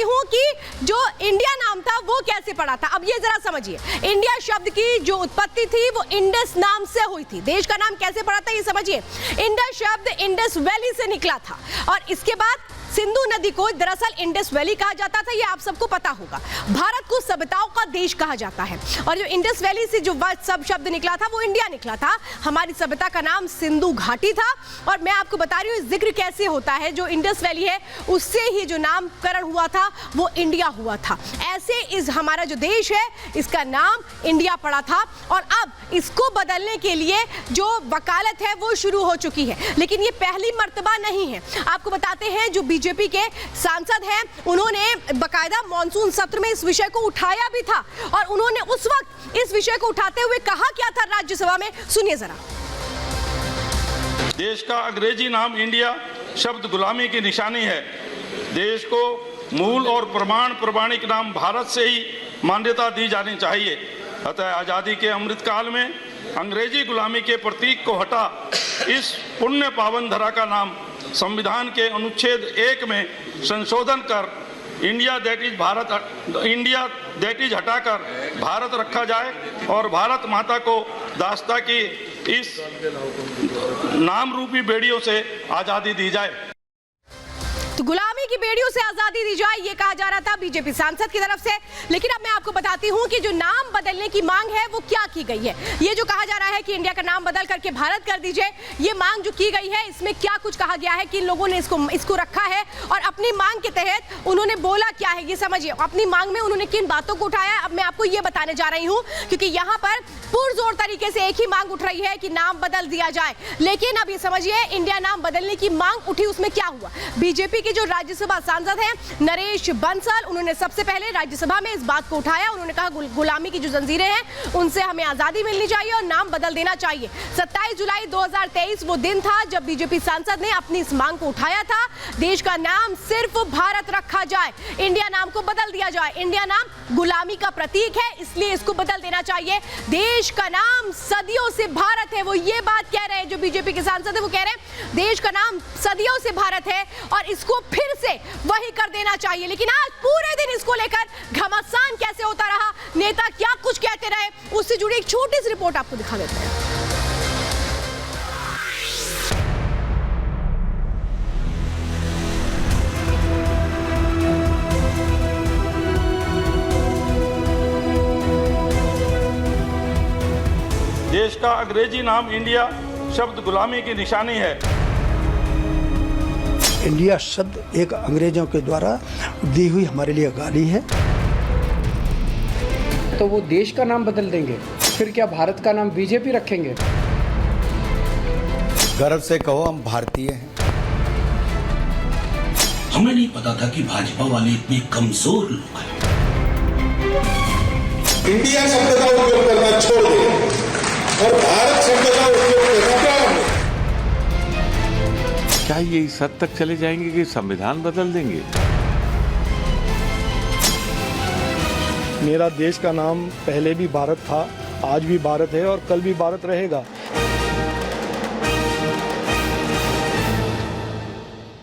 हूं कि जो इंडिया नाम था वो कैसे पड़ा था। अब ये जरा समझिए, इंडिया शब्द की जो उत्पत्ति थी वो इंडस नाम से हुई थी। देश का नाम कैसे पड़ा था ये समझिए। इंडस शब्द इंडस वैली से निकला था और इसके बाद सिंधु नदी को दरअसल इंडस वैली कहा जाता था, ये आप सबको पता होगा। भारत को सभ्यताओं का देश कहा जाता है और जो इंडस वैली से जो सब शब्द निकला था वो इंडिया निकला था। हमारी सभ्यता का नाम सिंधु घाटी था और मैं आपको बता रही हूँ जिक्र कैसे होता है। जो इंडस वैली है उससे ही जो नामकरण हुआ था वो इंडिया हुआ था। ऐसे इस हमारा जो देश है इसका नाम इंडिया पड़ा था और अब इसको बदलने के लिए जो वकालत है वो शुरू हो चुकी है, लेकिन ये पहली मर्तबा नहीं है। आपको बताते हैं जो बीजेपी के सांसद हैं उन्होंने बकायदा मॉनसून सत्र में इस विषय को उठाया भी था और उन्होंने उस वक्त इस विषय को उठाते हुए कहा क्या था राज्यसभा में, सुनिए जरा। देश का अंग्रेजी नाम इंडिया शब्द गुलामी की निशानी है। देश को मूल और प्रमाणिक नाम भारत से ही मान्यता दी जानी चाहिए। अतः आजादी के अमृत काल में अंग्रेजी गुलामी के प्रतीक को हटा इस पुण्य पावन धरा का नाम संविधान के अनुच्छेद 1 में संशोधन कर इंडिया दैट इज हटाकर भारत रखा जाए और भारत माता को दास्ता की इस नाम रूपी बेड़ियों से आजादी दी जाए। तो गुलामी की बेड़ियों से आजादी दी जाए ये कहा जा रहा था बीजेपी सांसद की तरफ से। लेकिन अब मैं आपको बताती हूं कि जो नाम बदलने की मांग है वो क्या की गई है। ये जो कहा जा रहा है कि इंडिया का नाम बदल करके भारत कर दीजिए, ये मांग जो की गई है इसमें क्या कुछ कहा गया है, किन लोगों ने इसको रखा है और अपनी मांग के तहत उन्होंने बोला क्या है ये समझिए। अपनी मांग में उन्होंने किन बातों को उठाया अब मैं आपको ये बताने जा रही हूँ, क्योंकि यहाँ पर पुरजोर तरीके से एक ही मांग उठ रही है कि नाम बदल दिया जाए। लेकिन अब ये समझिए इंडिया नाम बदलने की मांग उठी, उसमें क्या हुआ। बीजेपी के जो राज्यसभा सांसद हैं नरेश बंसल, उन्होंने सबसे पहले राज्यसभा में इस बात को उठाया। उन्होंने कहा गुलामी की जो जंजीरें हैं उनसे हमें आजादी मिलनी चाहिए और नाम बदल देना चाहिए। 27 जुलाई 2023 वो दिन था जब बीजेपी सांसद ने अपनी इस मांग को उठाया था। देश का नाम सिर्फ भारत रखा जाए, इंडिया नाम को बदल दिया जाए। इंडिया नाम गुलामी का प्रतीक है इसलिए इसको बदल देना चाहिए। देश का नाम सदियों से भारत है, वो ये बात कह रहे हैं जो बीजेपी के सांसद है, वो कह रहे हैं देश का नाम सदियों से भारत है और इसको फिर से वही कर देना चाहिए। लेकिन आज पूरे दिन इसको लेकर घमासान कैसे होता रहा, नेता क्या कुछ कहते रहे, उससे जुड़ी एक छोटी सी रिपोर्ट आपको दिखा देते हैं। देश का अंग्रेजी नाम इंडिया शब्द गुलामी की निशानी है। इंडिया शब्द एक अंग्रेजों के द्वारा दी हुई हमारे लिए गाली है। तो वो देश का नाम बदल देंगे, फिर क्या भारत का नाम बीजेपी रखेंगे? गर्व से कहो हम भारतीय हैं। हमें नहीं पता था कि भाजपा वाले इतने कमजोर लोग हैं। इंडिया शब्द का उपयोग करना छोड़ दें और भारत शब्द का उपयोग करना प्रारंभ करें। क्या ये इस हद तक चले जाएंगे कि संविधान बदल देंगे? मेरा देश का नाम पहले भी भारत था, आज भी भारत है और कल भी भारत रहेगा।